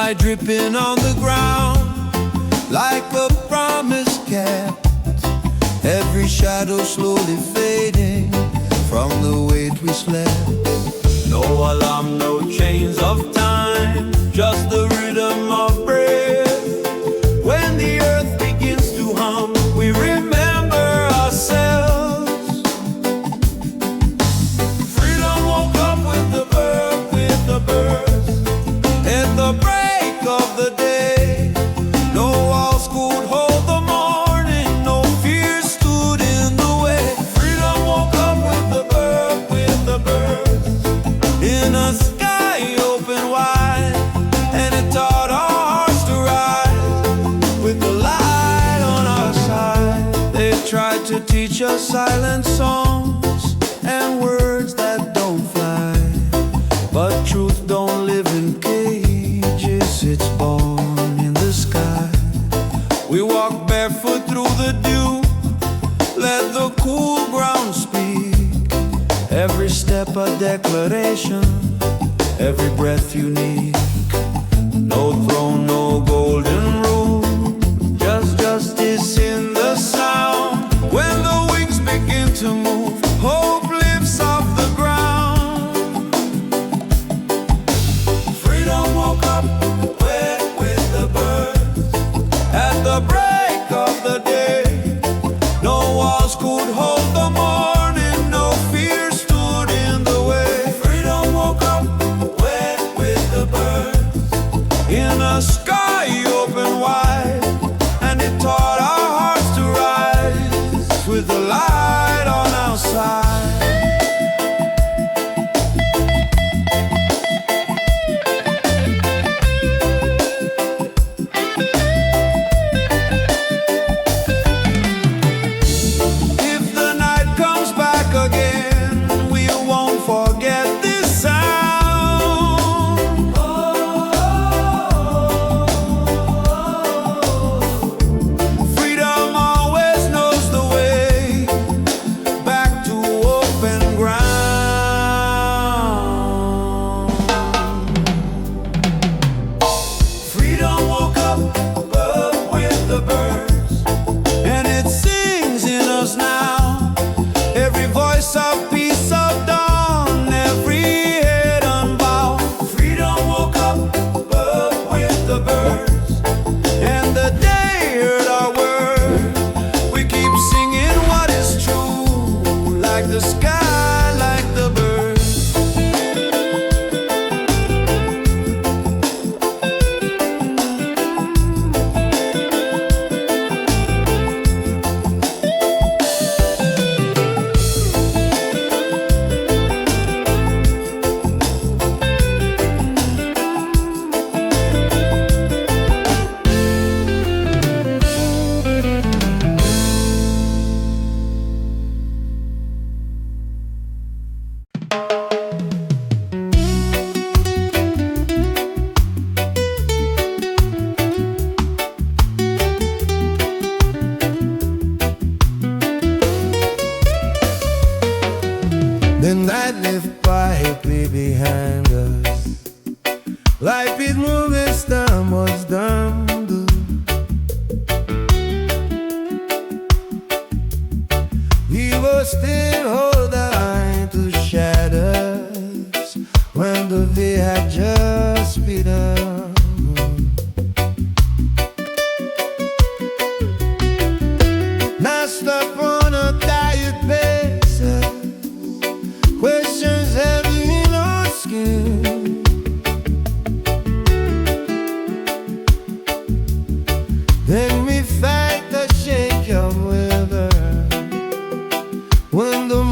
sunlight dripping on the ground, like a promise kept. Every shadow slowly fading from the weight we slept. No alarm, no chains of time, just the rhythm of breath. When the earth begins to hum, we remember ourselves. Freedom woke up with the birds, at the break of the day. No walls could hold the morning, no fear stood in the way. Freedom woke up with the birds, in a sky open wide, and it taught our hearts to rise with the light on our side. They tried to teach us silent songs and words that don't fly, but truth don't live in cages, it's born in the sky. We walk barefoot through the dew, let the cool ground speak. Every step a declaration, every breath unique. No throne, no golden rule, just justice in the sound. When the wings begin to move, hope lifts off the ground. Freedom woke up with the birds, at the break of the day. No walls could hold the morning, no fear stood in the way. Freedom woke up with the birds, in a sky open wide, and it taught our hearts to rise with the light on our side. If the night comes back again, we won't forget this sound. Freedom always knows the way back to open ground. Freedom woke up with the birds, and it sings in us now. Every voice of peace of dawn, every head unbowed. Freedom woke up with the birds, and the day heard our word. We keep singing what is true, like the sky, like the birds. The night left quietly behind us, life it moved as time was done. We were still hold on to shadows when the day had just begun. Now stop on a tired basis, questions heavy in our skin. Then we fight the shake of weather when the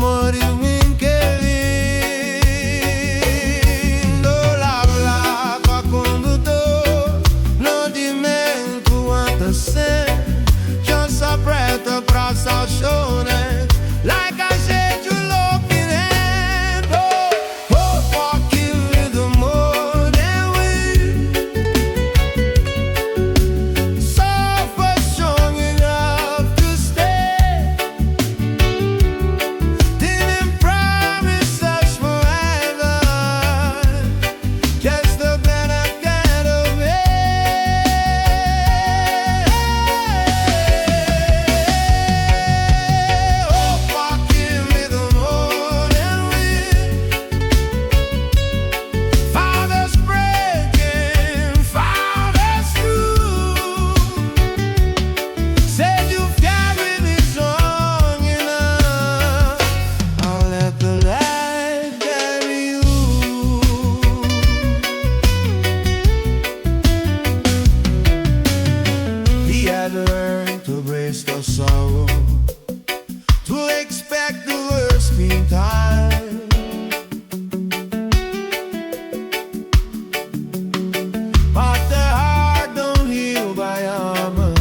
midst of sorrow, to expect the worst meantime. But the heart don't heal by armor,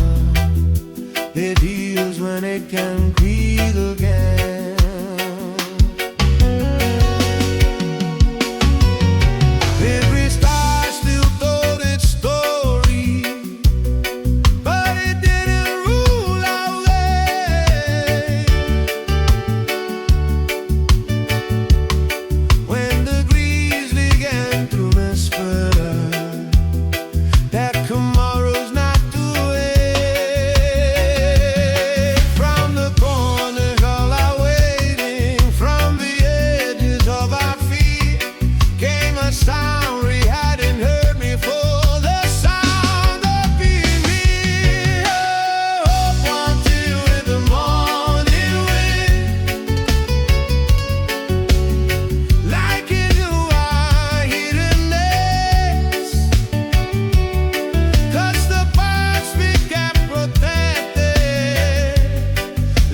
it heals when it can breathe again. Every star still told its story, but it didn't rule our way. When the grizzly began to whisper that tomorrow's not too late, from the corners all are waiting, from the edges of our feet came a sound we hadn't heard before, the sound of being near. Hope until in the morning wind, like into our hidden nest, 'cause the parts we kept protected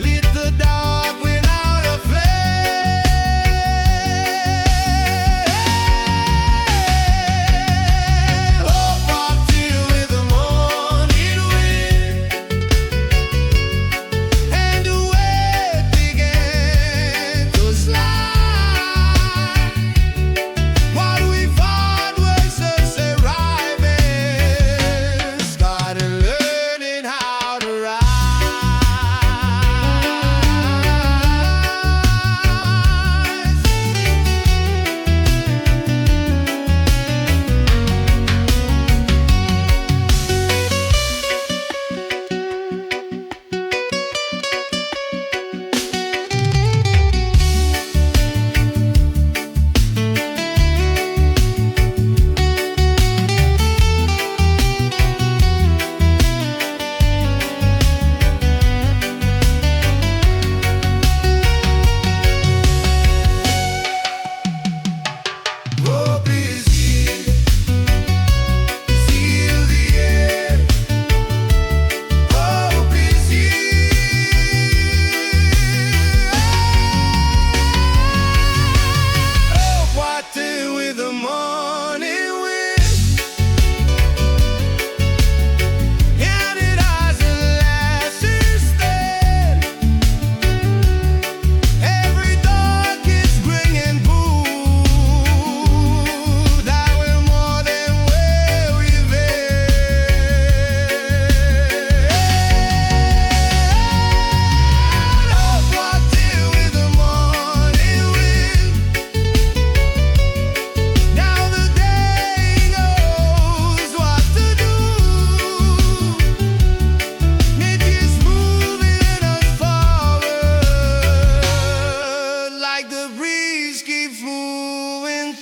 lit the dark without a flame. Hope until with the morning wind, and the weight began to slide. What we thought was just arriving started learning how to rise. Hope is here, seal the air. Hope is here. Hope what do with the morning wind, and it has a lasting stand. Every dark is bringing booze that we're more than where we've been. Hope what do with the morning wind. Now the day knows what to do. It is moving us forward like the breeze keeps moving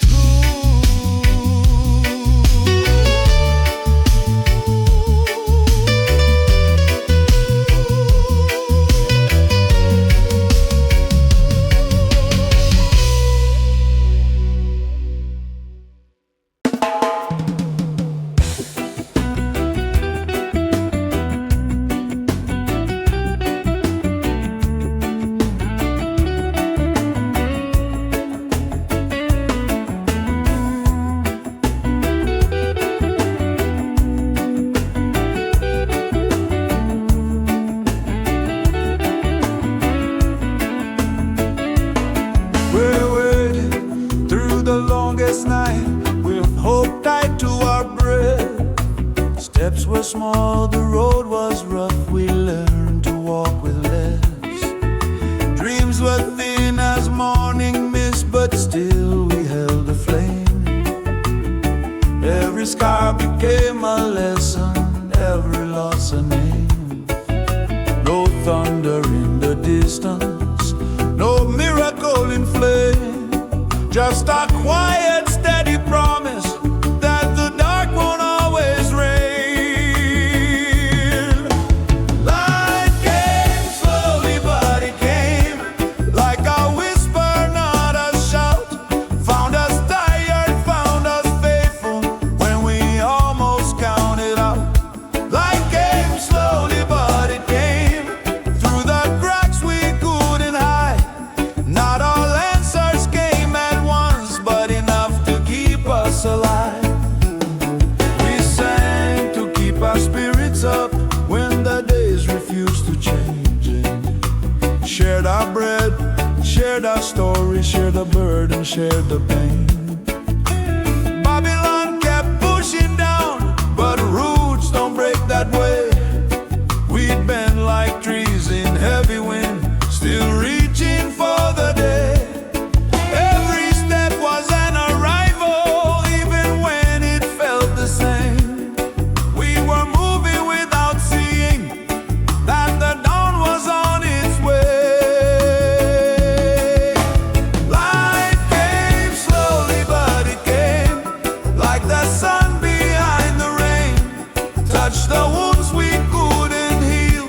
We're waiting through the longest night with hope tied to our breath. Steps were small, the road was rough. We learned to walk with less. Dreams were thin as morning mist, but still we held the flame. Every scar became a lesson, every loss a name. No thunder in the distance, no miracle in flame, just a quiet, steady promise that the dark won't always reign. Light came slowly, but it came like a whisper, not a shout. Found us tired, found us faithful when we almost counted out. Light came slowly, but it came our bread, shared our story, shared the burden, shared the pain. Babylon kept pushing down, but roots don't break that way. We'd bend like trees in heavy wind, still reaching for the day. Every step was an arrival, even when it felt the same. We were moving without seeing that the dawn was on its way. Light came slowly, but it came like the sun behind the rain. Touched the wounds we couldn't heal,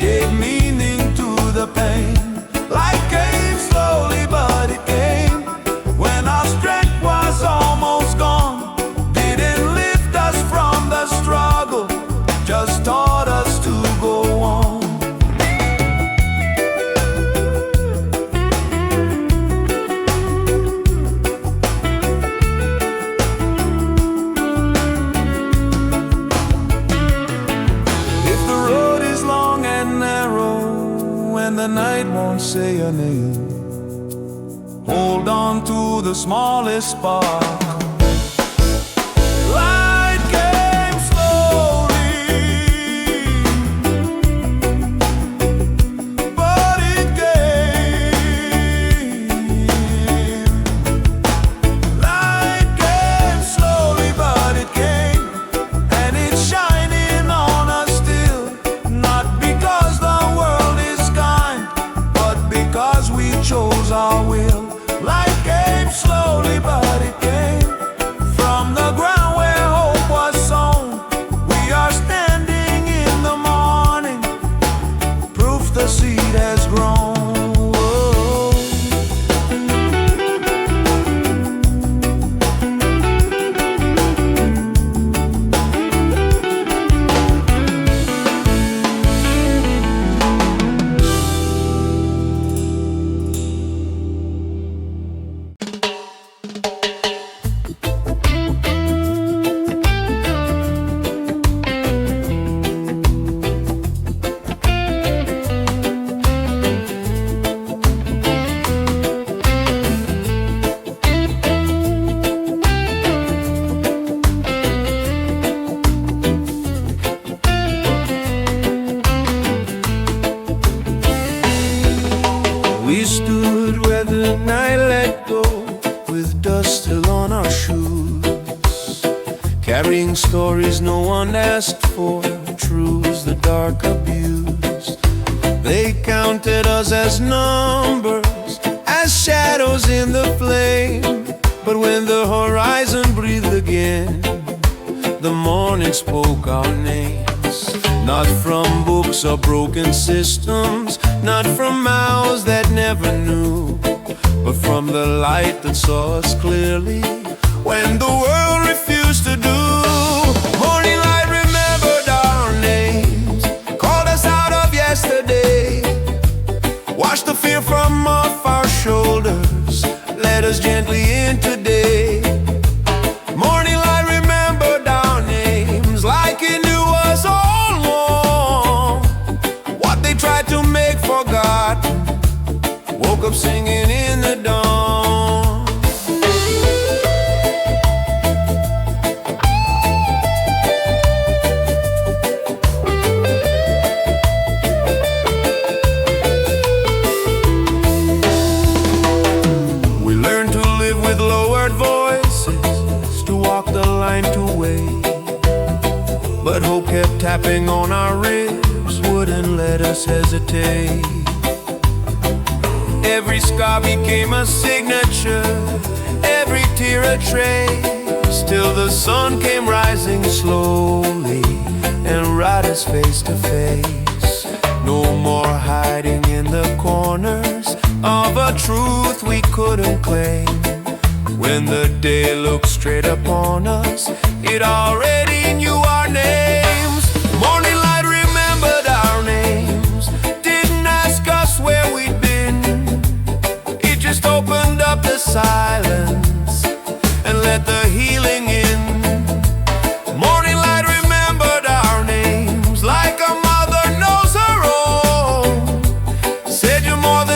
gave meaning to the pain. Light came slowly, but it came when our strength was almost gone. Didn't lift us from the struggle, just taught us to go on. If the road is long and narrow and the night won't say your name, hold on to the smallest spark. Light came slowly, but it came. Light came slowly, but it came, and it's shining on us still. Not because the world is kind, but because we chose our will. Light came slowly, but it came from the ground where hope was sown. We are standing in the morning, proof the seed has grown. Whoa. We stood where the night let go, with dust still on our shoes, carrying stories no one asked for, truths the dark abused. They counted us as numbers, as shadows in the flame. But when the horizon breathed again, the morning spoke our names. Not from books or broken systems, not from mouths that never knew, but from the light that saw us clearly when the world refused to do. Morning light remembered our names, called us out of yesterday, washed the fear from off our shoulders, led us gently in today. Morning light remembered our names like it knew us all along. What they tried to make forgotten, woke up singing in the dawn. We learned to live with lowered voices, to walk the line to wait. But hope kept tapping on our ribs, wouldn't let us hesitate. Every scar became a signature, every tear a trace, till the sun came rising slowly and brought us face to face. No more hiding in the corners of a truth we couldn't claim. When the day looked straight upon us, it already knew our names. Morning light remembered our names, didn't ask us where we'd been. It just opened up the silence and let the healing in. Morning light remembered our names like a mother knows her own. Said you're more than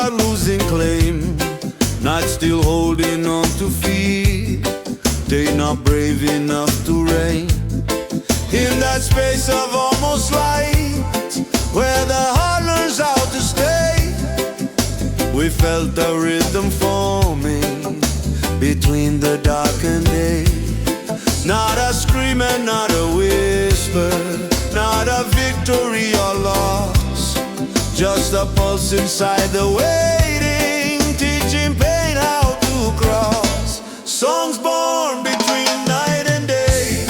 start losing claim, not still holding on to fear. They not brave enough to reign in that space of almost light, where the heart learns how to stay. We felt the rhythm forming between the dark and day. Not a scream and not a whisper, not a victory or loss, just a pulse inside the waiting, teaching pain how to cross. Songs born between night and day,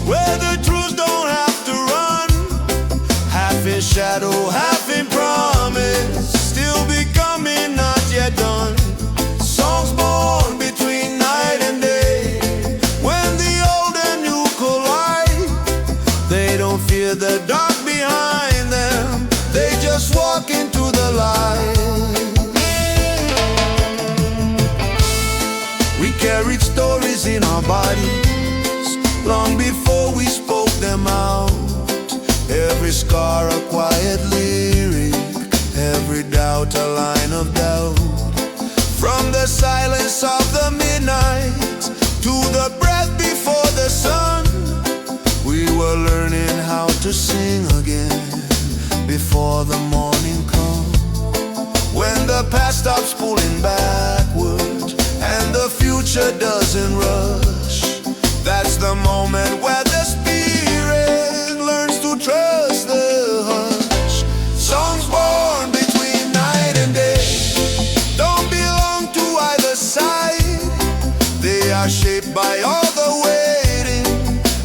where the truths don't have to run, half in shadow, half in promise, still becoming, not yet done. Songs born between night and day, when the old and new collide. They don't fear the dark behind them, they just walk into the light. We carried stories in our bodies long before we spoke them out. Every scar a quiet lyric, every doubt a line of doubt. From the silence of the midnight to the breath before the sun, we were learning how to sing again before the morning comes. When the past stops pulling backward and the future doesn't rush, that's the moment where the spirit learns to trust the hush. Songs born between night and day don't belong to either side. They are shaped by all the waiting,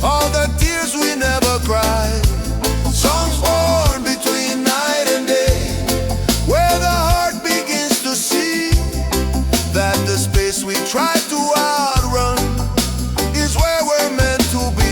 all the tears we never cried. Songs born between night and day, where the heart begins to see that the space we try to outrun is where we're meant to be.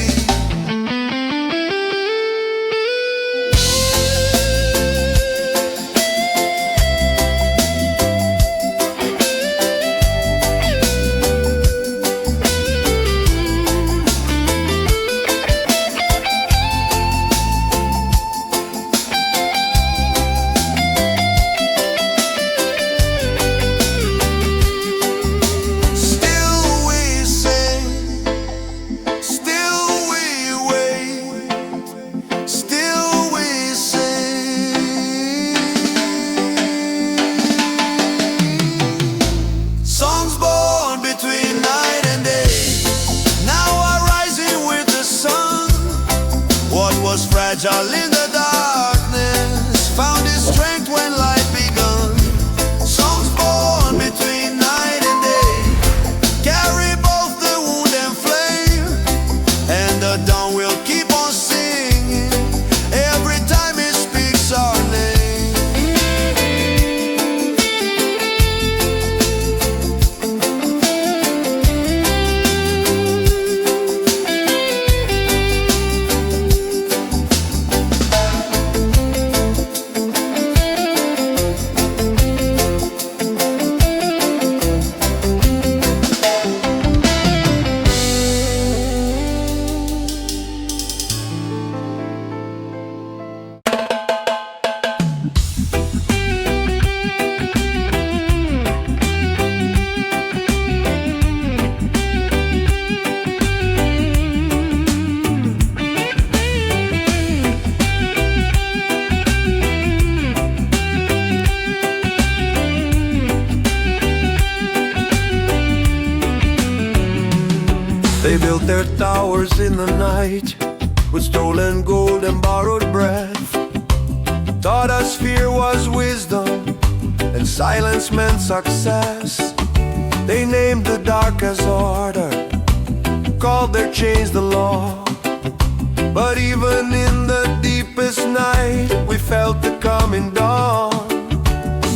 Fragile in the darkness found its strength when light begun. Songs born between night and day carry both the wound and flame, and the dawn will keep on singing every time it speaks our name. They built their towers in the night with stolen gold and borrowed breath. Taught us fear was wisdom and silence meant success. They named the dark as order, called their chains the law. But even in the deepest night, we felt the coming dawn.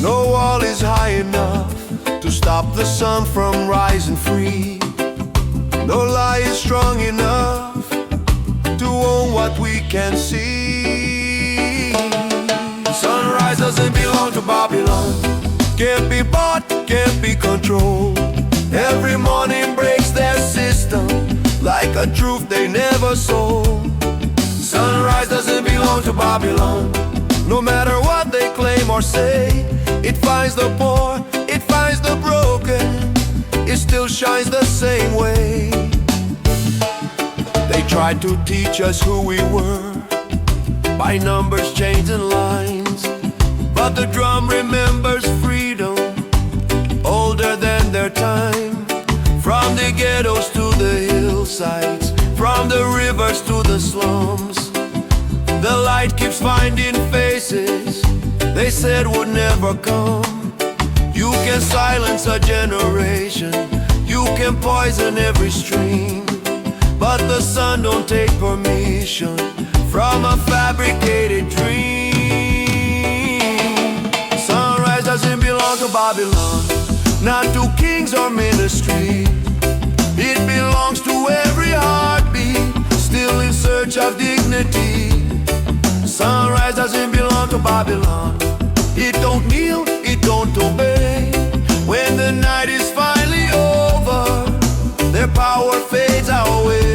No wall is high enough to stop the sun from rising free. No lie is strong enough to own what we can see. Sunrise doesn't belong to Babylon, can't be bought, can't be controlled. Every morning breaks their system like a truth they never sold. Sunrise doesn't belong to Babylon, no matter what they claim or say. It finds the poor, it finds the broken. It still shines the same way. They tried to teach us who we were by numbers, chains, and lines. But the drum remembers freedom, older than their time. From the ghettos to the hillsides, from the rivers to the slums, the light keeps finding faces they said would never come. You can silence a generation, you can poison every stream, but the sun don't take permission from a fabricated dream. Sunrise doesn't belong to Babylon, not to kings or ministry. It belongs to every heartbeat, still in search of dignity. Sunrise doesn't belong to Babylon. It don't kneel, it don't obey. When the night is finally over, their power fades away.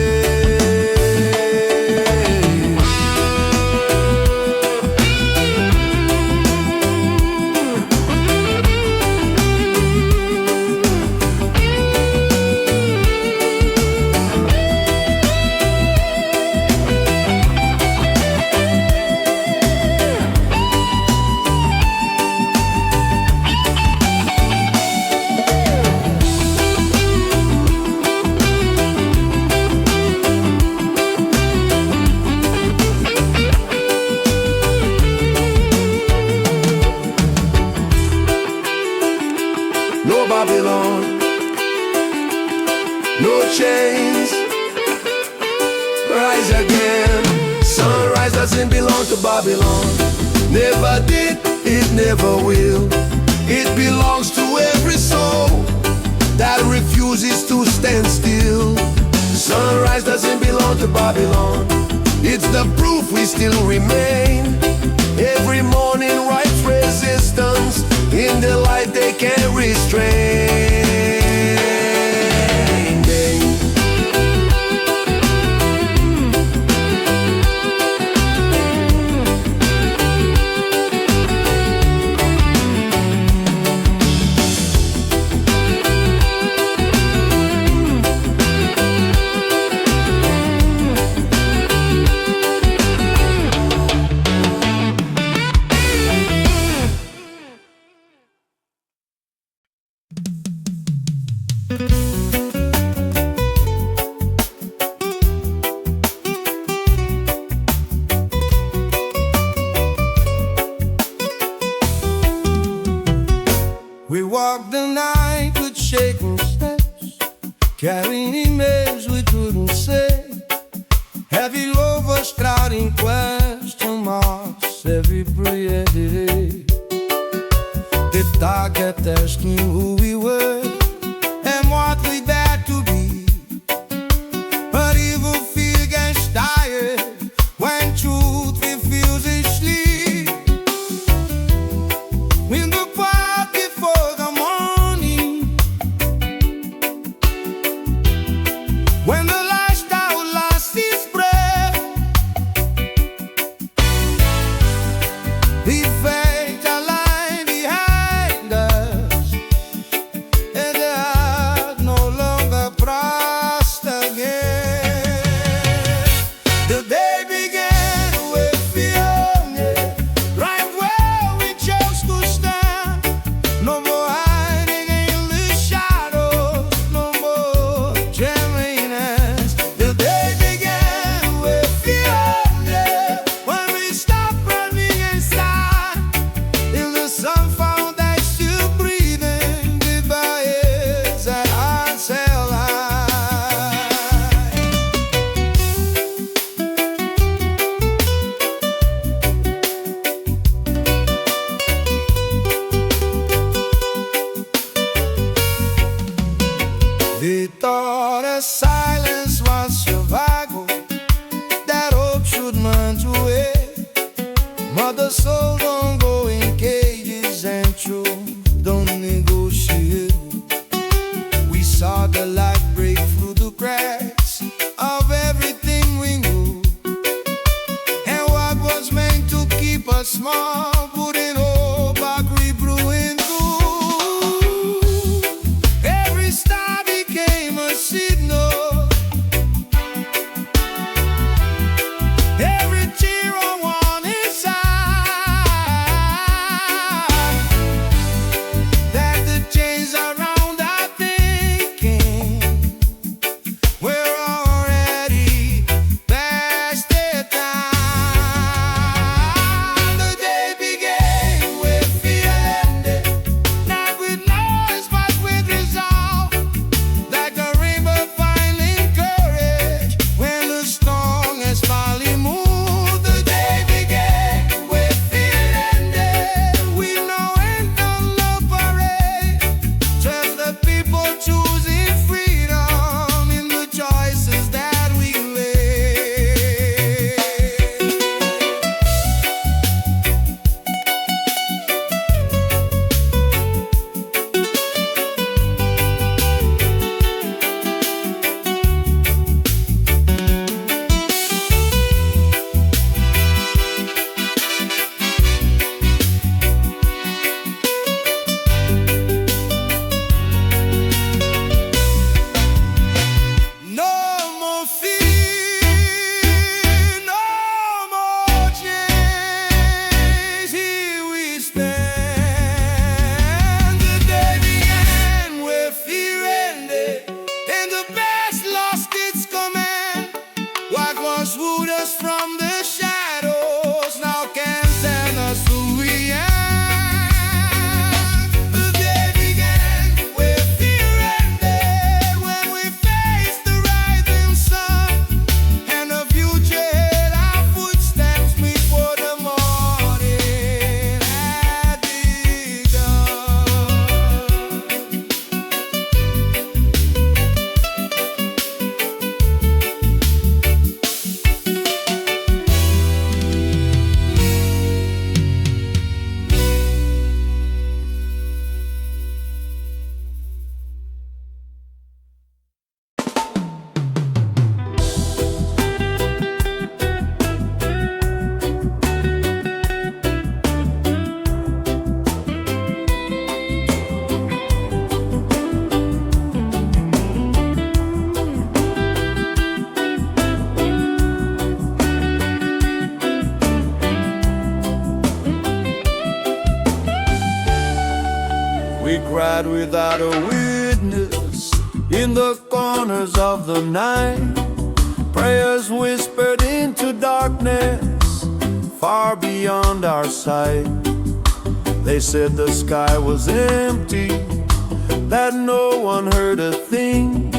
No Babylon, no chains, rise again. Sunrise doesn't belong to Babylon, never did, it never will. It belongs to every soul that refuses to stand still. Sunrise doesn't belong to Babylon, it's the proof we still remain. Every morning writes resistance in the light they can't restrain. We walked the night with shaking steps, carrying emails we couldn't say. Heavy lovers crowding question marks every prayer day. The dark kept asking who we were and what we dared to be. But evil fear gets tired when truth refuses sleep. In the quiet before the morning, when the lifestyle lost its breath, the fate are lying behind us, We cried without a witness in the corners of the night. Prayers whispered into darkness far beyond our sight. They said the sky was empty, that no one heard a thing.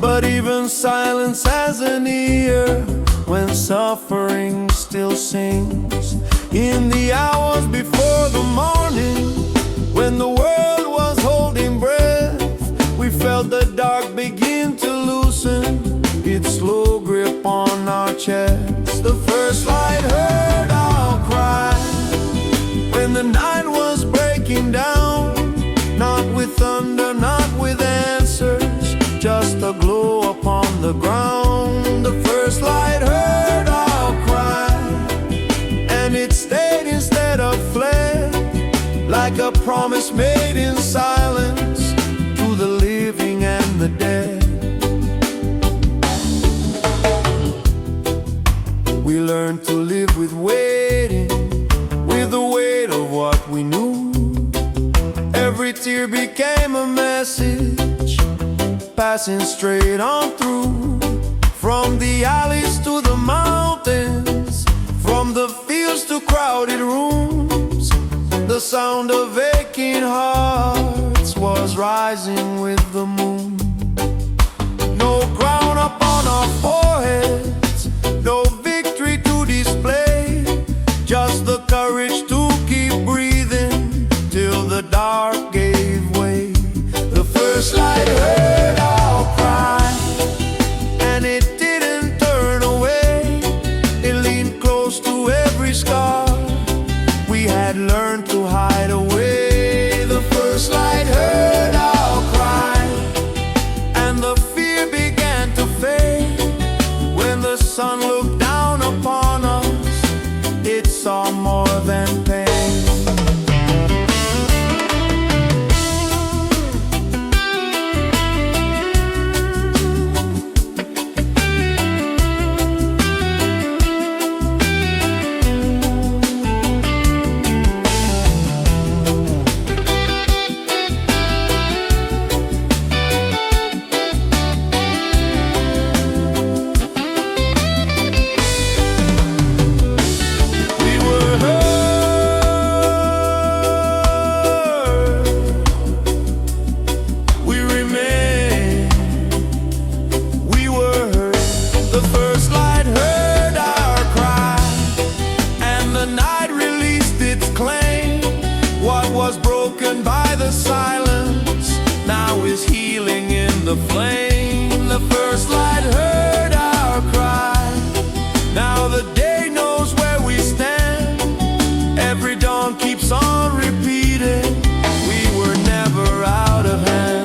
But even silence has an ear when suffering still sings. In the hours before the morning, when the world was holding breath, we felt the dark begin to loosen its slow grip on our chests. The first light heard our cry when the night was breaking down. Not with thunder, not with answers, just a glow upon the ground. The first light heard our cry, and it stayed instead of fled, like a promise made in silence to the living and the dead. We learned to live with waiting, with the weight of what we knew. Every tear became a message, passing straight on through. From the alleys to the mountains, from the fields to crowded rooms, the sound of aching hearts was rising with the moon. No crown upon our foreheads, no victory to display, just the courage to keep breathing till the dark gave way. The first light heard our cry, and it didn't turn away. It leaned close to every scar we had learned to hide away. The first light heard our cry, and the fear began to fade. When the sun looked down upon us, it saw more than pain. Was broken by the silence, now is healing in the flame. The first light heard our cry, now the day knows where we stand. Every dawn keeps on repeating, we were never out of hand.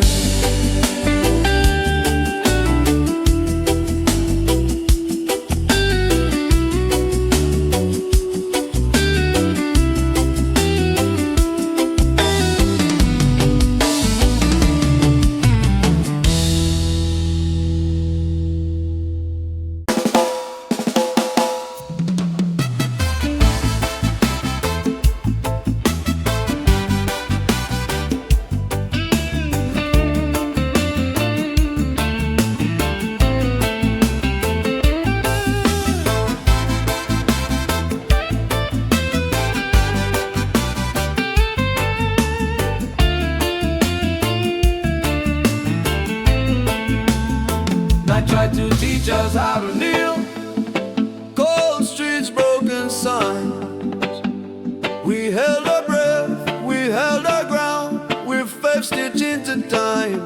Tried to teach us how to kneel, cold streets, broken signs. We held our breath, we held our ground, we're 5 stitched into time.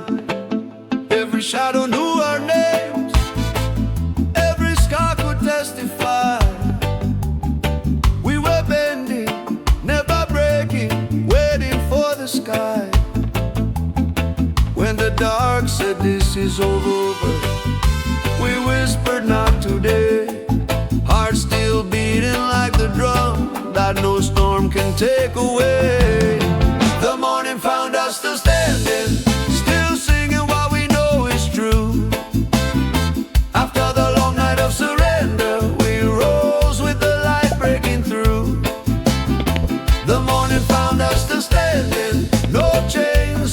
Every shadow knew our names, every scar could testify. We were bending, never breaking, waiting for the sky. When the dark said this is all over, we whispered not today. Hearts still beating like the drum that no storm can take away. The morning found us still standing, still singing what we know is true. After the long night of surrender, we rose with the light breaking through. The morning found us still standing, no chains,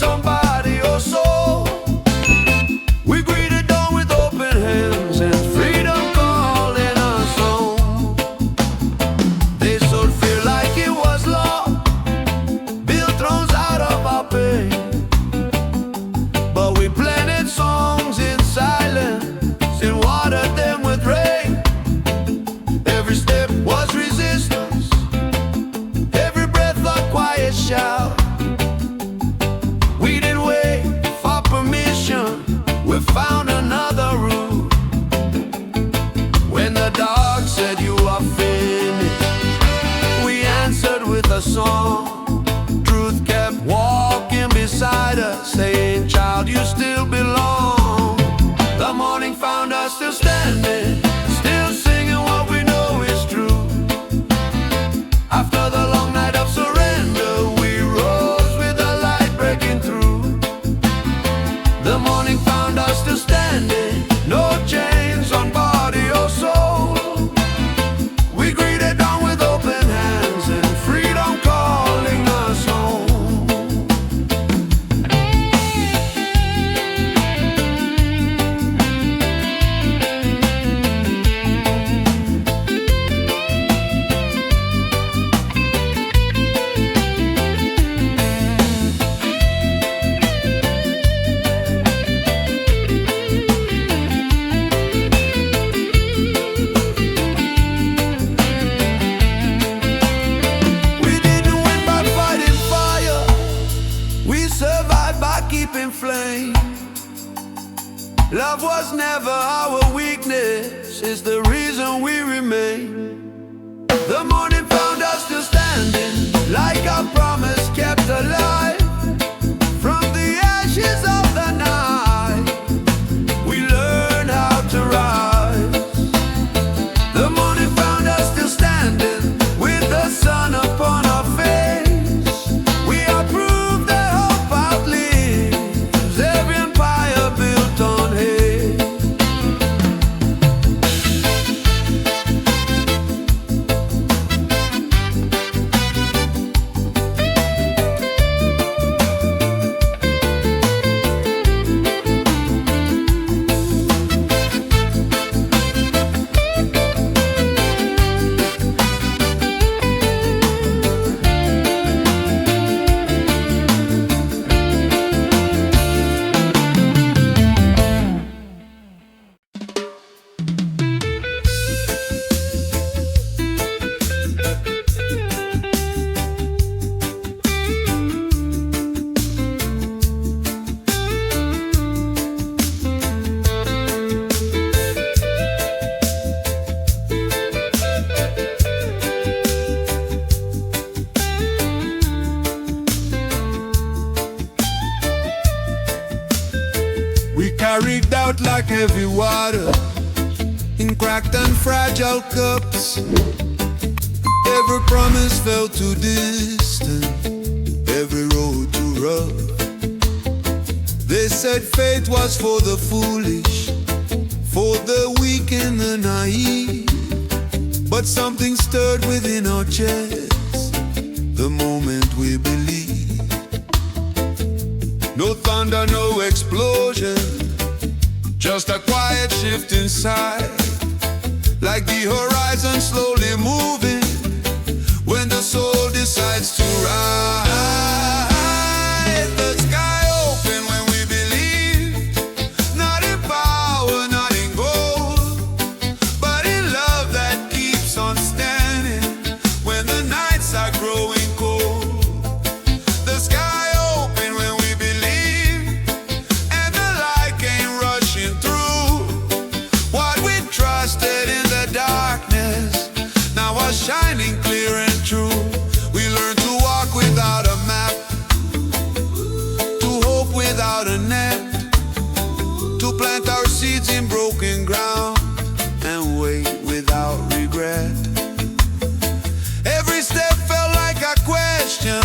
child. We didn't wait for permission, we found another route. When the dog said you are finished, we answered with a song. Truth kept walking beside us, saying, child, you still belong. The morning found us still standing, still singing what we know is true. After the long night of surrender, we rose with the light breaking through. The morning found us still standing, no chains on body or soul. We greeted dawn with open hands and freedom calling us home. Flame. Love was never our weakness, it's the reason we remain. The morning found us still standing, like our promise kept alive. From the ashes of the night, we learned how to rise. The morning found us still standing, with the sun upon our face. We are proof that hope outlives every empire built on hate. Carried out like heavy water in cracked and fragile cups. Every promise felt too distant, every road too rough. They said fate was for the foolish, for the weak and the naive. But something stirred within our chests the moment we believed. No thunder, no explosion, just a quiet shift inside, like the horizon slowly moving when the soul decides to rise. The sky open when we believe, not in power, not in gold, but in love that keeps on standing when the nights are growing cold. The sky open when we believe, and the light came rushing through. What we trusted in the darkness now was shining clear and true. We learned to walk without a map, to hope without a net, to plant our seeds in broken ground and wait without regret. Every step felt like a question,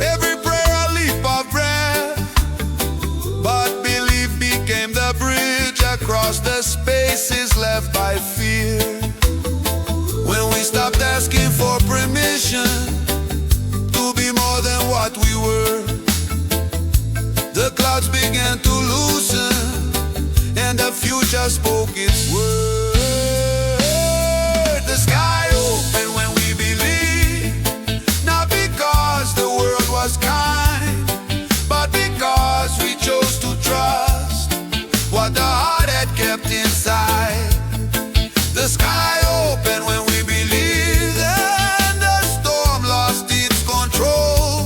every prayer a leap of breath, but belief became the bridge across the spaces left by fear. When we stopped asking for permission to be more than what we were, the clouds began to loosen and the future spoke its word. The sky opened when we believed, not because the world was kind, but because we chose to trust what the heart had kept inside. The sky opened when we believed, and the storm lost its control.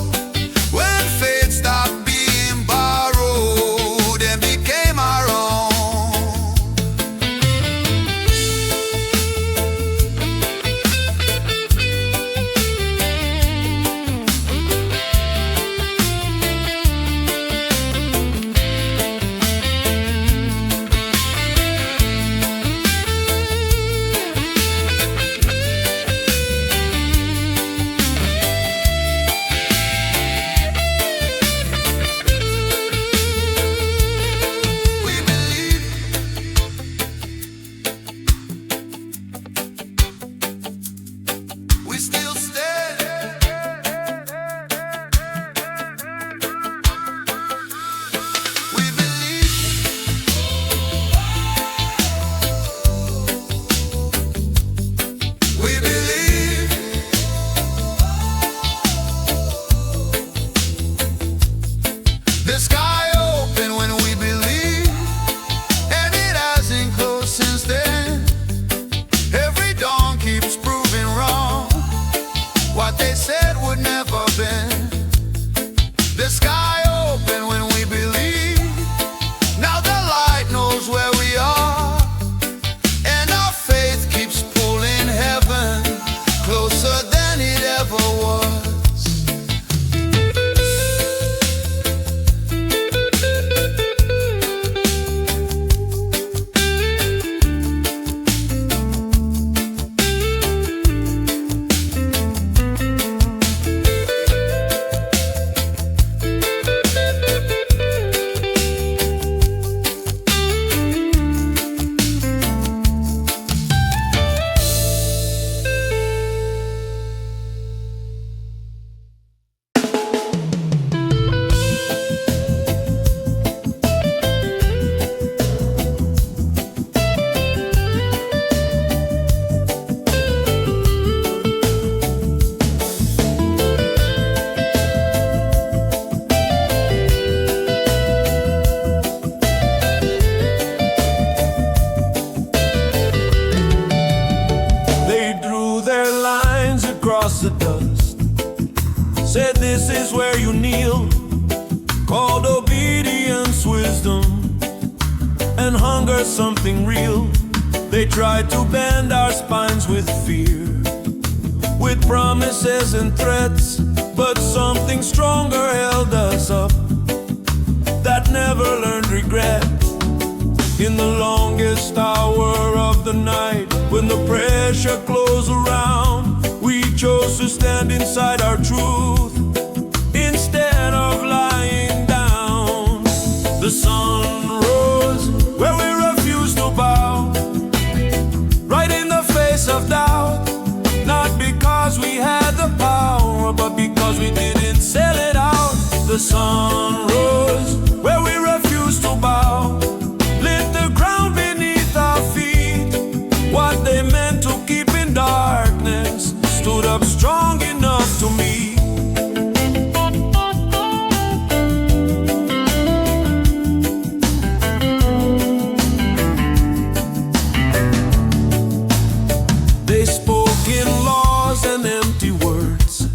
said this is where you kneel, called obedience wisdom, and hunger something real. They tried to bend our spines with fear, with promises and threats, but something stronger held us up, that never learned regret. In the longest hour of the night, when the pressure closed around, we chose to stand inside our truth instead of lying down. The sun rose where we refused to bow, right in the face of doubt, not because we had the power, but because we didn't sell it out. The sun rose where we refused to bow, lit the ground beneath our feet. What they meant to keep in darkness stood up strong enough to meet. They spoke in laws and empty words,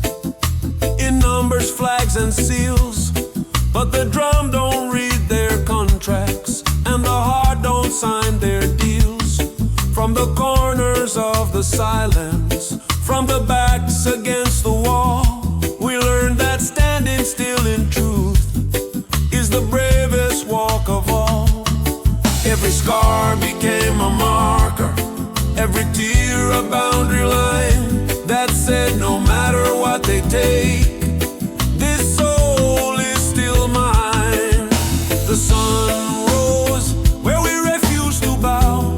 in numbers, flags and seals, but the drum don't read their contracts, and the heart don't sign their deals. From the corners of the silence, from the backs against the wall, we learned that standing still in truth is the bravest walk of all. Every scar became a marker, every tear a boundary line that said no matter what they take, this soul is still mine. The sun rose where we refused to bow,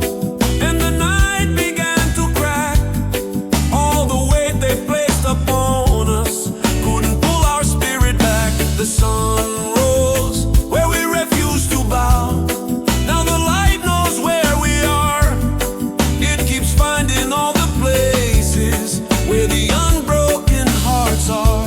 and the night began to crack. All the weight they placed upon us couldn't pull our spirit back. The sun rose where we refused to bow. Now the light knows where we are. It keeps finding all the places where the unbroken hearts are.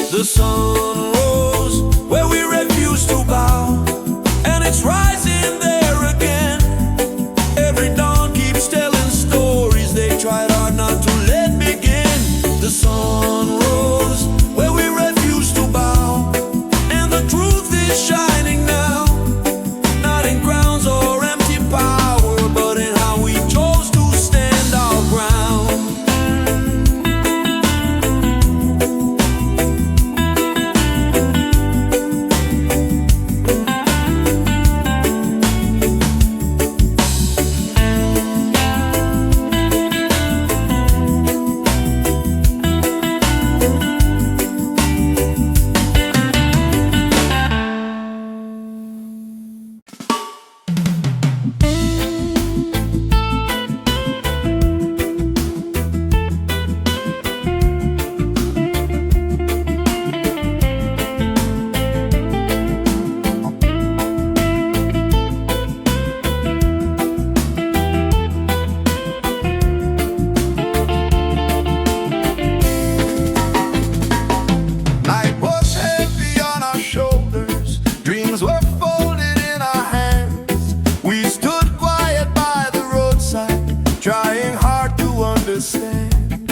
The sun rose where we refused to bow, and it's rising there again. Every dawn keeps telling stories they tried hard not to let begin. The sun rose where we refused to bow, and the truth is shining now, not in crowns or empty power, but in how we chose to stand our ground. Night was heavy on our shoulders, dreams were folded in our hands. We stood quiet by the roadside, trying hard to understand.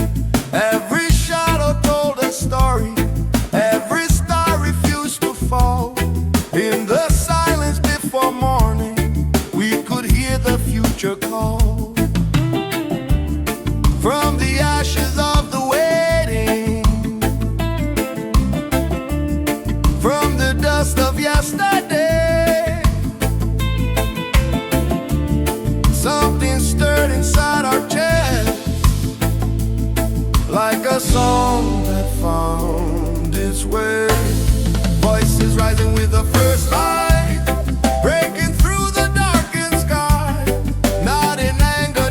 Every shadow told a story, every star refused to fall. In the silence before morning, we could hear the future call. From the ashes of the wedding, from the dust of yesterday, something stirred inside our chest, like a song that found its way. Voices rising with the first light, breaking through the darkened sky, not in anger,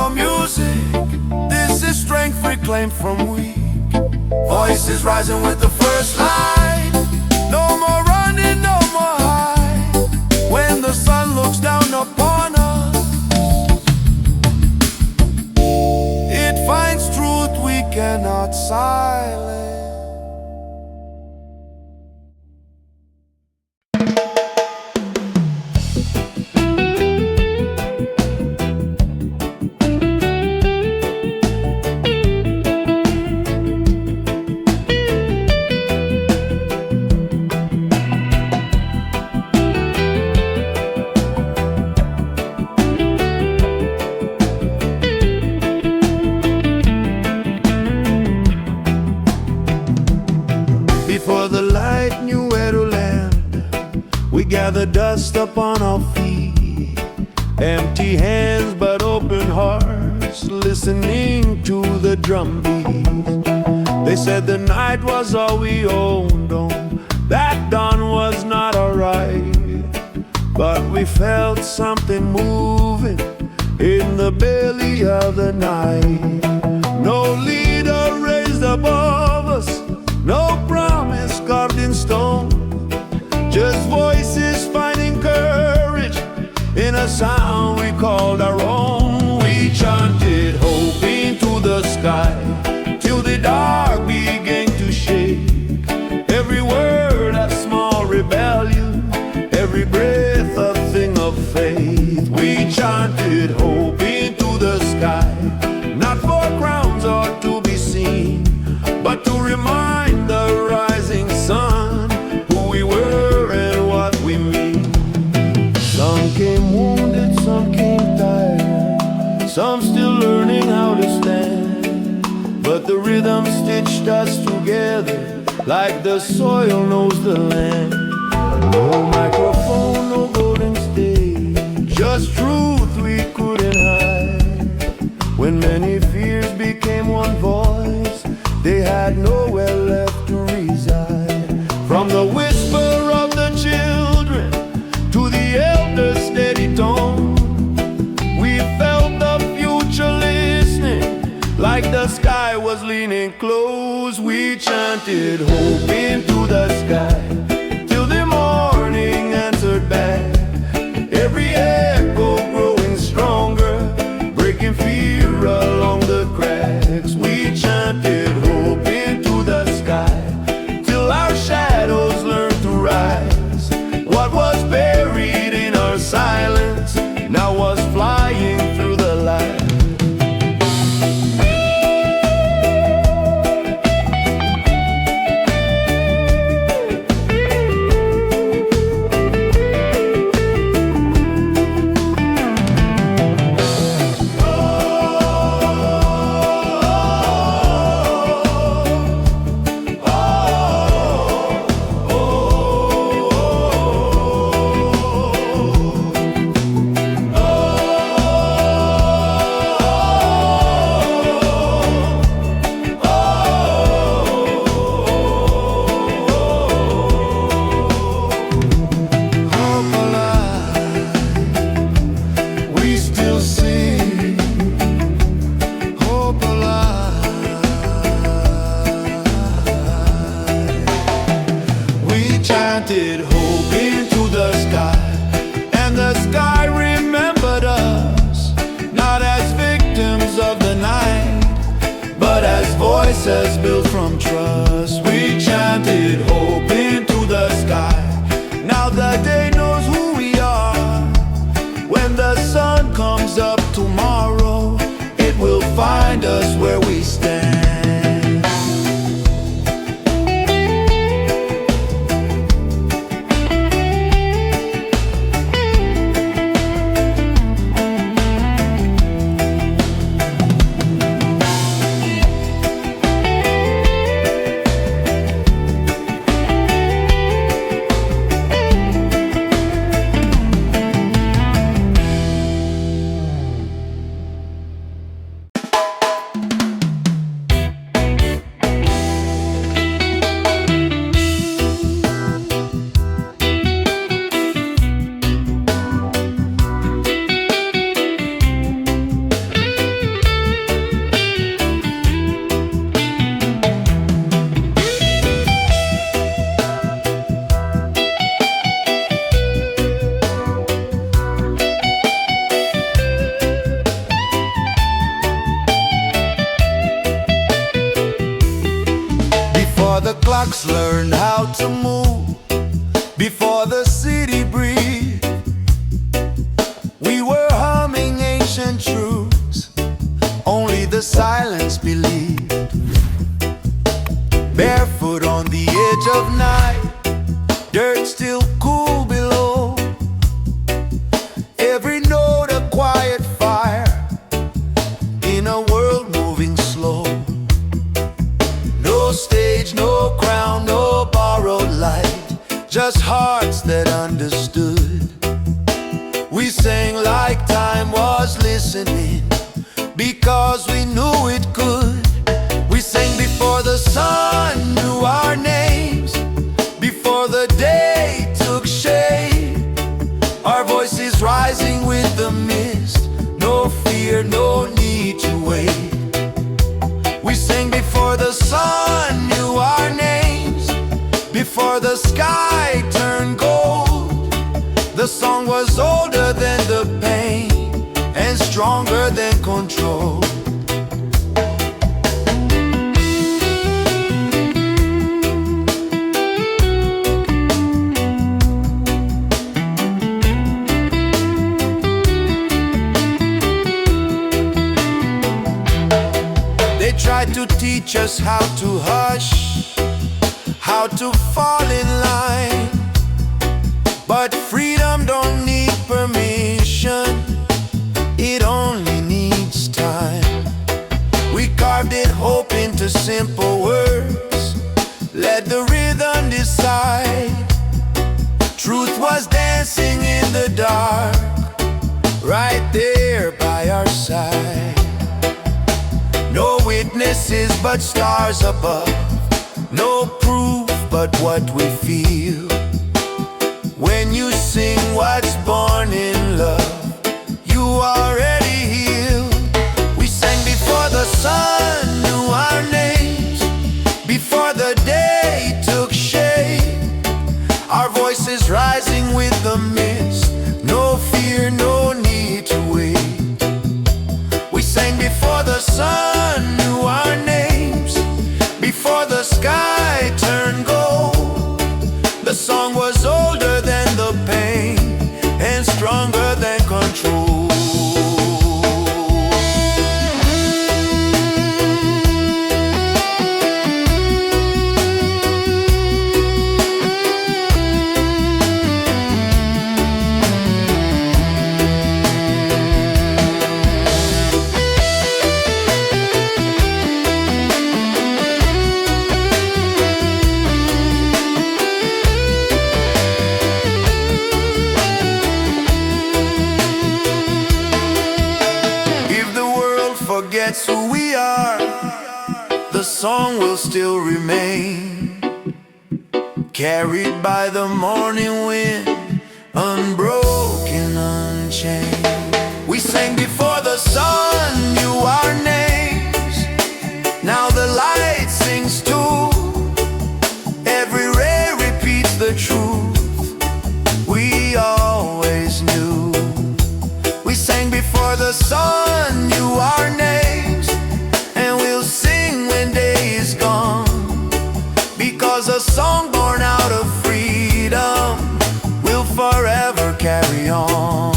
your music. This is strength reclaimed from weak. Voices rising with the first light. No more running, no more hide. When the sun looks down upon us, it finds truth we cannot silence. Before the light knew where to land, we gathered dust upon our feet. Empty hands but open hearts, listening to the drum beat. They said the night was all we owned, that dawn was not alright. But we felt something moving in the belly of the night. No leader raised above us, no promise carved in stone, just voices finding courage in a sound we called our own. We chanted hope into the sky till the dark began to shake. Every word a small rebellion, every breath a thing of faith. We chanted hope into the sky, not for crowns or to be seen, but to remind the rising sun who we were and what we mean. Some came wounded, some came tired, some still learning how to stand. But the rhythm stitched us together like the soil knows the land. No microphone, no golden stage, just truth we couldn't hide. When many fears became one voice, they had nowhere left to reside. From the whisper of the children to the elders' steady tone, we felt the future listening, like the sky was leaning close. We chanted hope into the sky till the morning answered back. Every echo growing stronger, breaking fear along the cracks. We chanted hope into the sky till our shadows learned to rise. What was buried in our silence now was flying through the light. Hope into the sky, and the sky remembered us, not as victims of the night, but as voices built from trust. We chanted hope into the sky. Now the day knows who we are. When the sun comes up tomorrow, it will find us where we stand. rocks learned how to move before the city breathed. We were humming ancient truths, only the silence believed. Barefoot on the edge of night, dirt still cool below. Every note a quiet fire in a world moving slow. No stage, no crown, no borrowed light, just hearts that understood. We sang like time was listening, because we knew it could. We sang before the sun knew our names, before the day took shape. Our voices rising with the mist, no fear, no need to wait. We sang before the sun knew our names, before the sky turned gold. The song was older than the pain and stronger than control. They tried to teach us how to hush, how to fall in line, but freedom don't need permission, it only needs time. We carved it hope into simple words, let the rhythm decide. Truth was dancing in the dark, right there by our side. No witnesses but stars above, no proof but what we feel. When you sing what's born in love, you already healed. We sang before the sun knew our names, before the day took shape. Our voices rising with the mist, no fear, no need to wait. We sang before the sun knew our names, before the sky turned gold. The song was older than the pain and stronger than control. Forgets who we are, the song will still remain, carried by the morning wind, unbroken, unchained. We sang before the sun knew our names, now the light sings too. Every ray repeats the truth we always knew. We sang before the sun knew our names, and we'll sing when day is gone, because a song born out of freedom will forever carry on.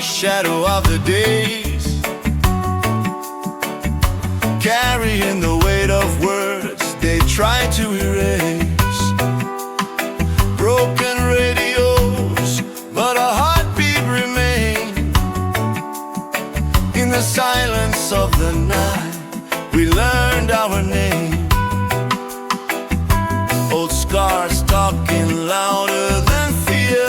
Shadow of the days, carrying the weight of words they try to erase. Broken radios, but a heartbeat remains. In the silence of the night, we learned our name. scars talking louder than fear.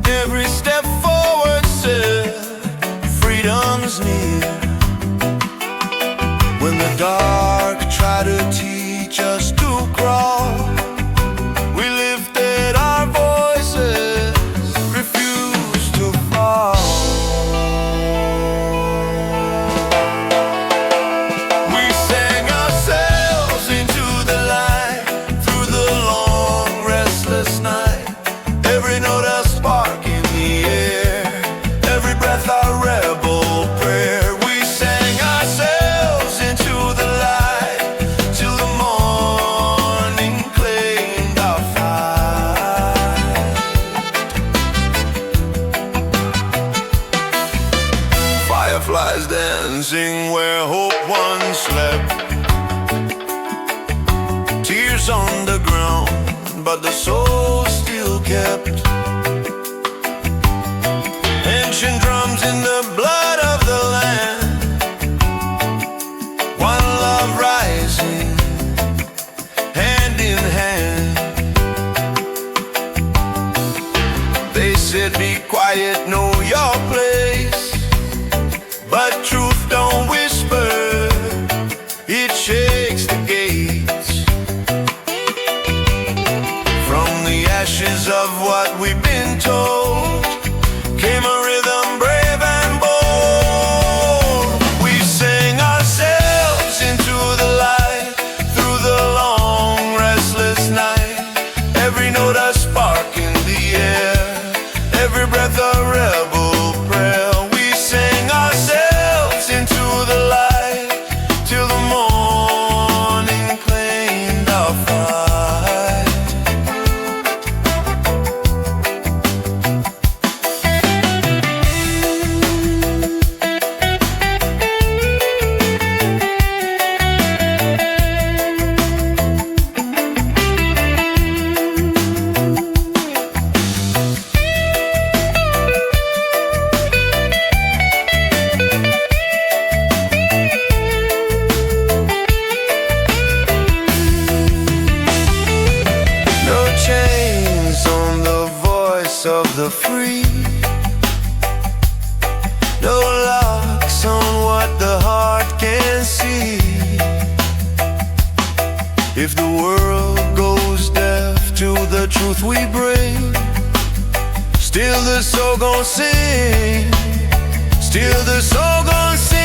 Every step forward said freedom's near. When the dark tried to teach us to crawl, we lifted our voices, refused to fall. We sang ourselves into the light through the long restless night. Every note a spark in the air, every breath our rebel prayer. We sang ourselves into the light till the morning claimed our fight. Fireflies dancing where hope once slept, tears on the ground, but the soul still kept. Ancient drums in the blood of the land, one love rising, hand in hand. They said be quiet, know your place, but truth don't whisper, it shakes the gates. From the ashes of what we've been told came a rhythm brave and bold. We sang ourselves into the light through the long restless night. Every note a spark in the air, every breath a rebel prayer. We sang ourselves into the light till the morning claimed our fight. No chains on the voice of the free, no locks on what the heart can see. If the world goes deaf to the truth we bring, still the soul gon' sing, still the soul gon' sing.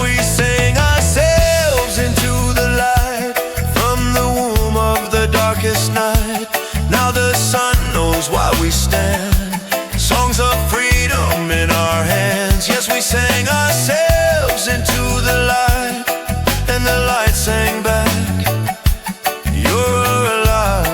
We sang ourselves into the light from the womb of the darkest night. Now the sun knows why we stand, songs of freedom in our hands. Yes, we sang ourselves into the light, and the light sang back, you're alive.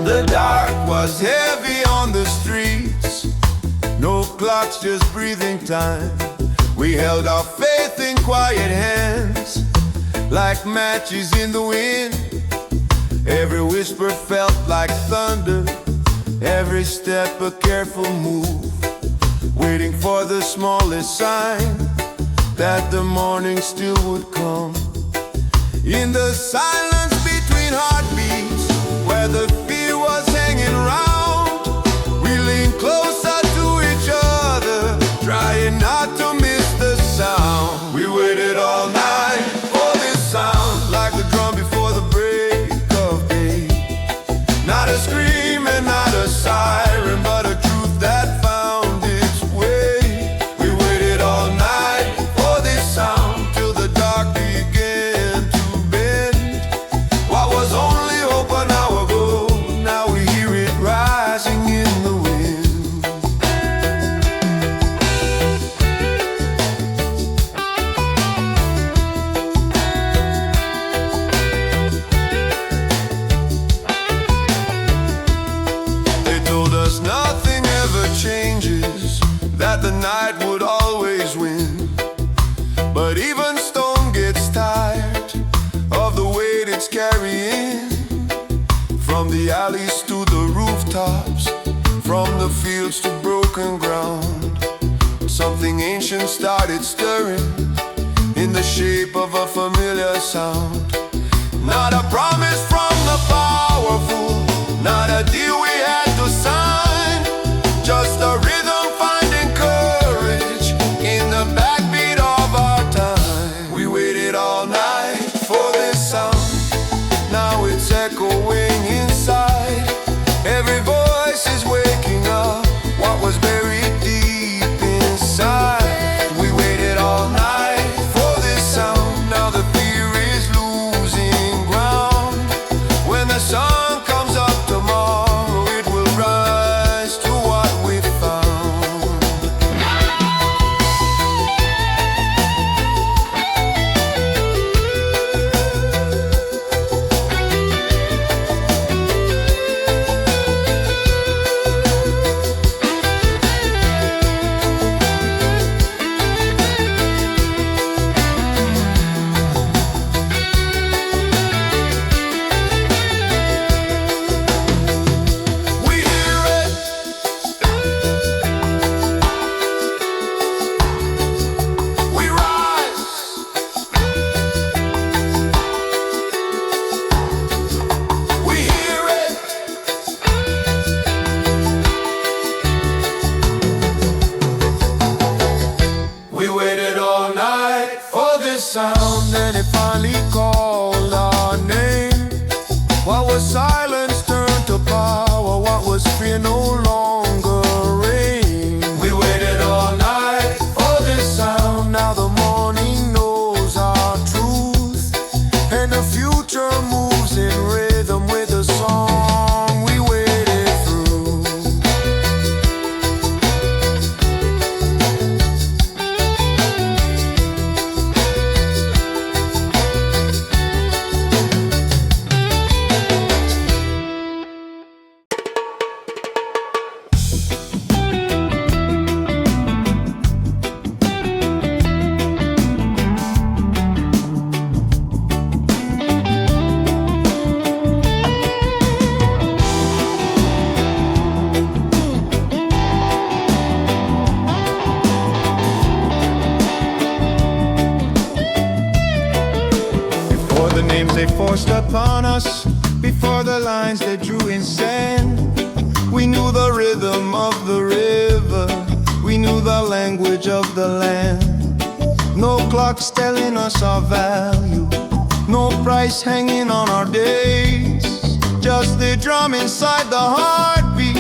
The dark was heavy on the streets, no clocks, just breathing time. We held our faith in quiet hands, like matches in the wind. Every whisper felt like thunder, every step a careful move, waiting for the smallest sign that the morning still would come. In the silence between heartbeats, where the fear was hanging round, we leaned closer to each other, trying not to miss the sound. We waited all night for this that the night would always win. But even stone gets tired of the weight it's carrying. From the alleys to the rooftops, from the fields to broken ground, something ancient started stirring in the shape of a familiar sound. Not a promise from the powerful, not a deal we had to sign, just a rhythm finding courage in the backbeat of our time. We waited all night for this sound, now it's echoing inside. Every voice is waking up what was buried deep inside. We waited all night for this sound, now the fear is losing ground. When the sun comes up tomorrow, it will rise to what we found. We hear it, we rise, we hear it. We waited all night for this sound, and it finally called our name. What was silence turned to power, what was fear no longer reigned. We waited all night for this sound, now the morning knows our truth, and the future moves in rhythm with the song we waited through. Before the names they forced upon us, before the lines they drew in sand, we knew the rhythm of the river, we knew the language of the land. No clocks telling us our value, no price hanging on our days, just the drum inside the heartbeat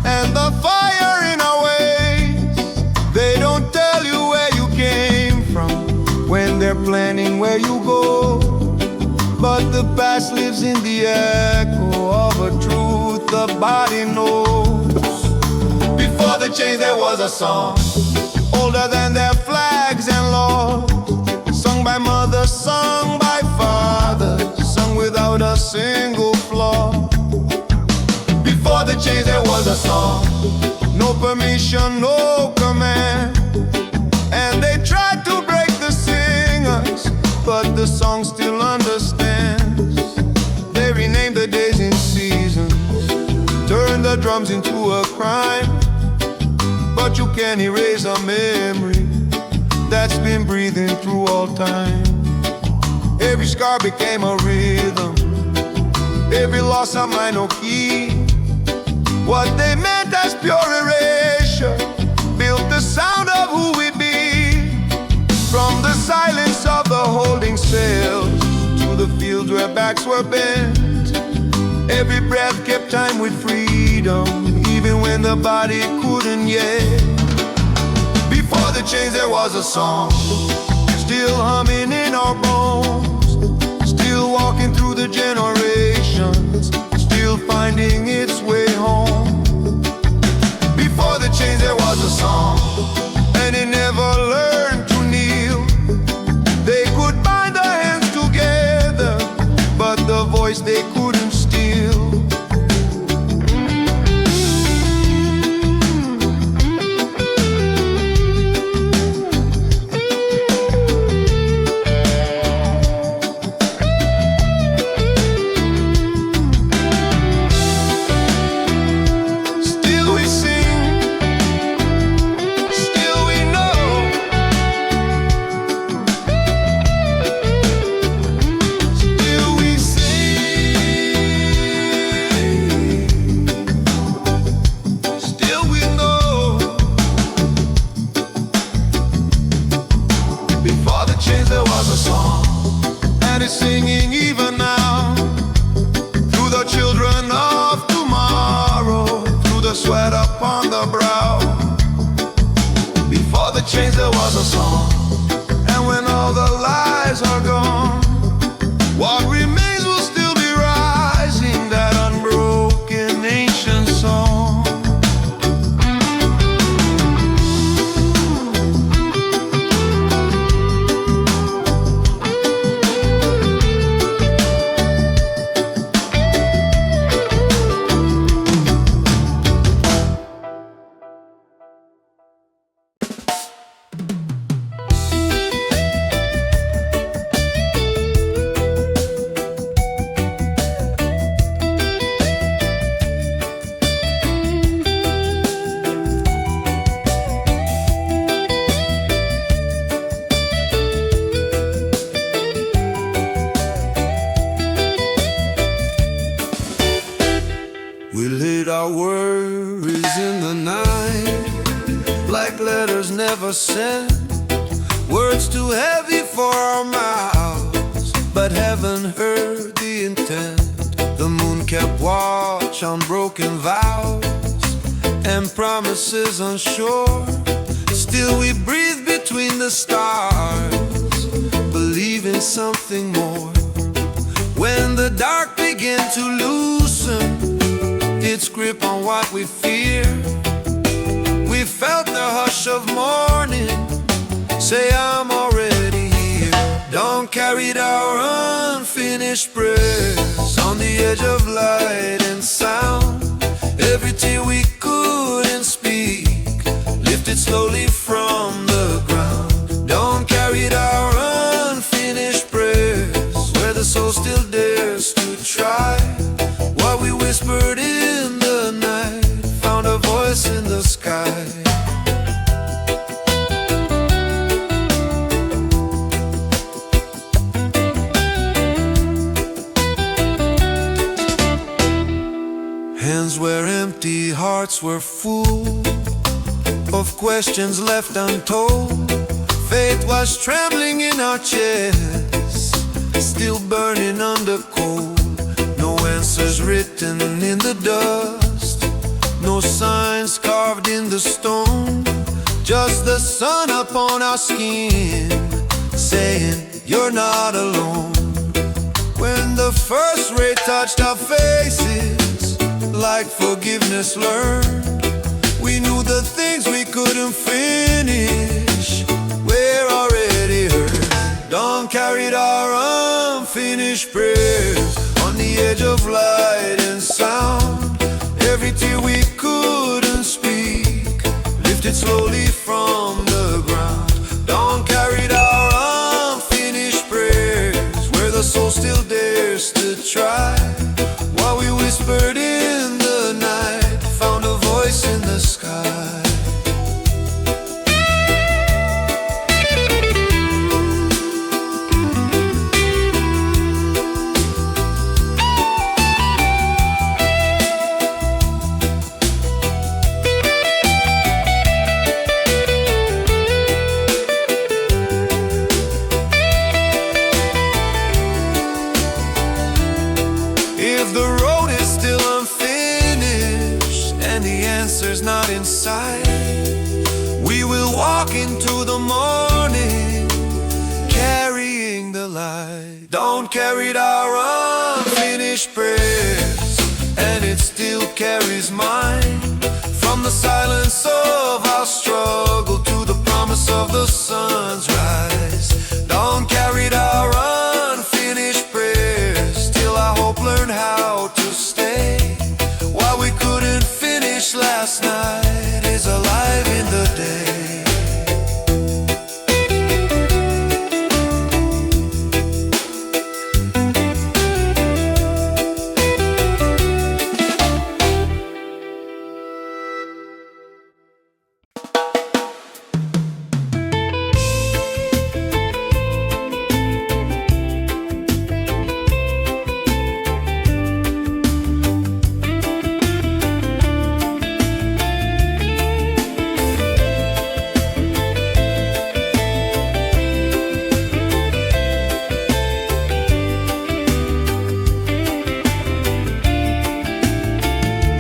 and the fire in our ways. They don't tell you where you came from when they're planning where you go, but the past lives in the echo of a truth the body knows. Before the change there was a song, older than their flags and laws, sung by mothers, sung by fathers, sung without a single flaw. Before the change there was a song, no permission, no command, and they tried to break the singers, but the song still understands. They renamed the days in seasons, turned the drums into a crime, but you can't erase a memory that's been breathing through all time. Every scar became a rhythm, every loss a minor key. What they meant as pure erasure built the sound of who we be. From the silence of the holding cells to the fields where backs were bent, every breath kept time with freedom, even when the body couldn't yet. Before the change there was a song, still humming in our bones, still walking through the generations, still finding its way home. Before the change there was a song, and it never learned to kneel. They could bind their hands together, but the voice they couldn't steal. change, there was a song. And when all the lies are gone, what remains will still be rising, that unbroken ancient song. We laid our worries in the night, like letters never sent, words too heavy for our mouths, but heaven heard the intent. The moon kept watch on broken vows and promises unsure. Still we breathe between the stars, believing something more. When the dark began to loosen its grip on what we fear, we felt the hush of morning say, I'm already here. Dawn carried our unfinished prayers on the edge of light and sound. Every tear we couldn't speak lifted slowly from the ground. Dawn carried our unfinished prayers where the soul still dares to try. What we whispered in the night found a voice in the sky. Hands were empty, hearts were full of questions left untold. Faith was trembling in our chests, still burning under cold. No answers written in the dust, no signs carved in the stone, just the sun upon our skin saying, you're not alone. When the first ray touched our faces, like forgiveness learned, we knew the things we couldn't finish were already heard. Dawn carried our unfinished prayers on the edge of light and sound. Every tear we couldn't speak lifted slowly from the ground. Dawn carried our unfinished prayers where the soul still dares to try. While we whispered in the night found a voice in the sky. If the road is still unfinished and the answer's not in sight, we will walk into the morning carrying the light. Dawn carried our unfinished prayers and it still carries mine. From the silence of our struggle to the promise of the sun's rise, dawn carried our unfinished prayers till our hope learned how to stay. What we couldn't finish last night is alive in the day.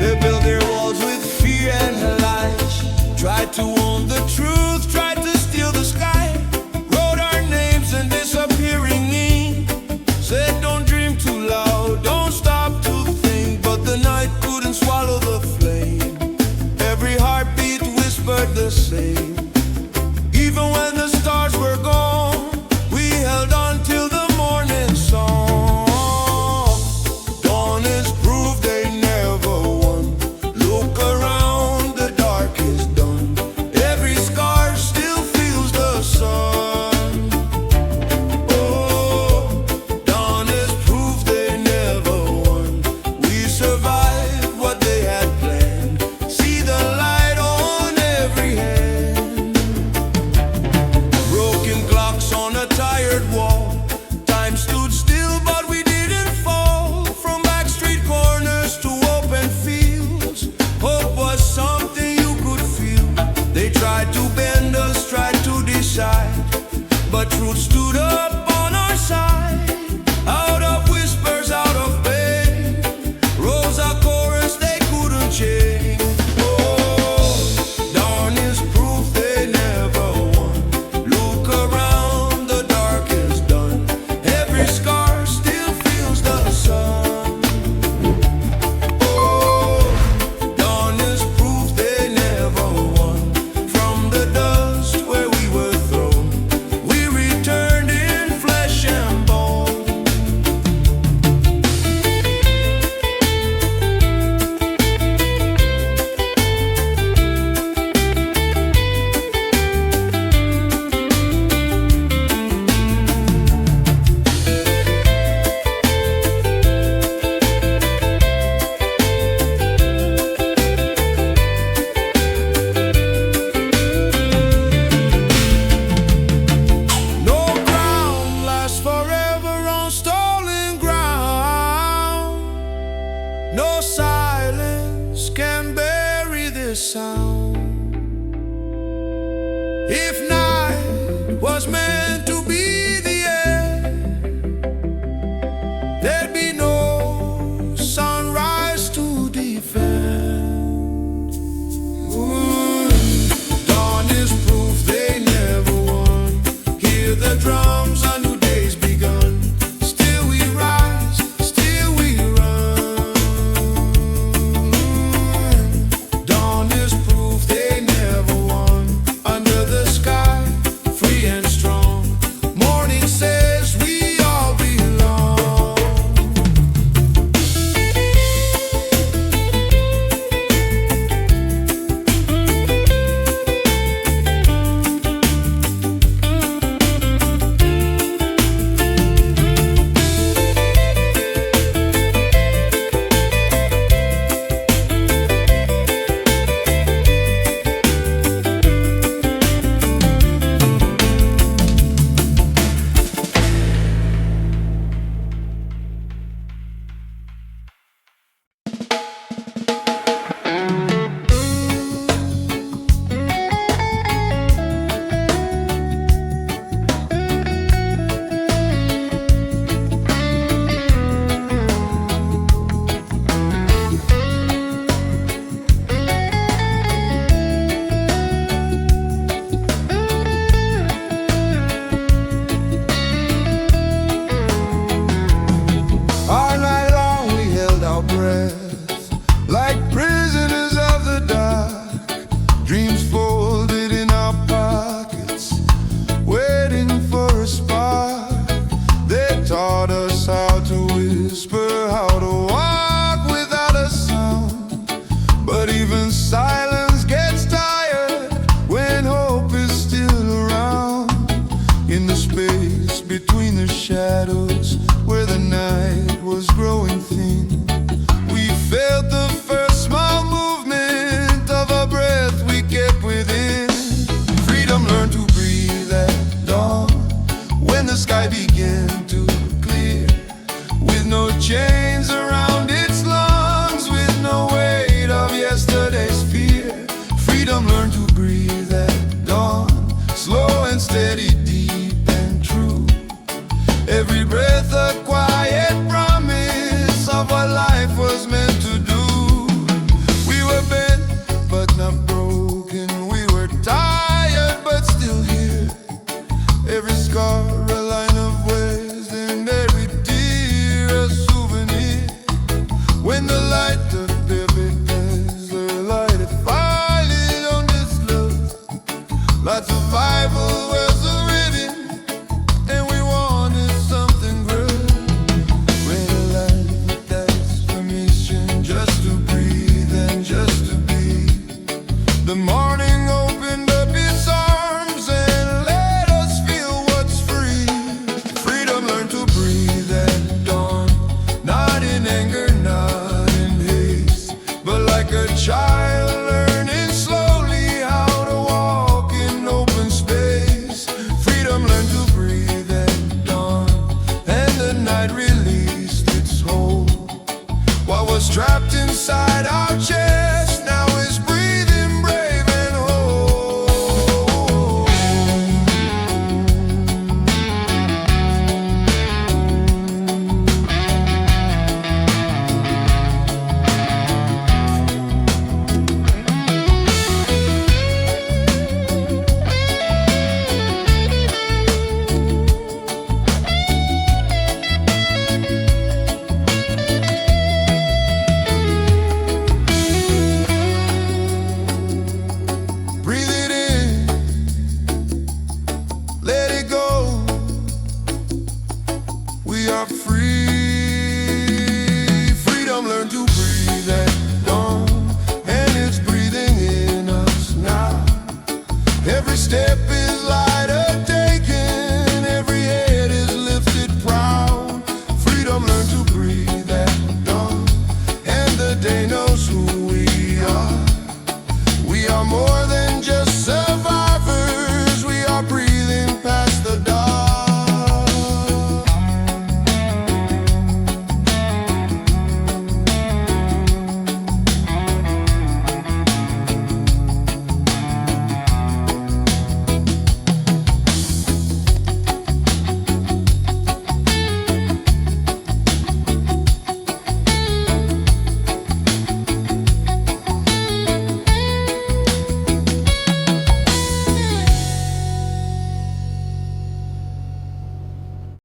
They built their walls with fear and lies, tried to own the truth, tried to the same. Even when the stars were gone, we held on till the morning song. Dawn is proof they never won. Look around, the dark is done. Every scar still feels the sun. Oh, dawn is proof they never won. We survived what they had planned. See the light on every hand. Broken clocks on a tired wall. Time stood still, but we didn't fall. From back street corners to open fields, hope was something you could feel. They tried to bend us, tried to decide, but truth stood up on our side. Out of whispers, out of pain, rose a chorus they couldn't change. Oh, dawn is proof they never won. Look around, the dark is done. Every scar still feels the sun. Oh, dawn is proof they never won. From the dust where we were thrown, we returned in flesh and bone. No ground lasts forever on stolen ground. No silence can bury this sound. If night was meant to be the end, there'd be no sunrise to defend. Ooh, dawn is proof they never won. Hear the drums, a new day's begun. Still we rise, still we run. Dawn is proof they never won. Under the sky, free and strong. Like survival was a rhythm, and we wanted something good. When a life that's permission just to breathe and just to be. The morning opened up its arms and let us feel what's free. Freedom learned to breathe at dawn, not in anger, not in haste, but like a child learning slowly how to walk in open space. Freedom learned to breathe at dawn, and the night released its hold. What was trapped inside our chest now is breathing brave and whole. Breathe it in, let it go. We are free. Freedom learned to breathe at dawn, and it's breathing in us now. Every step is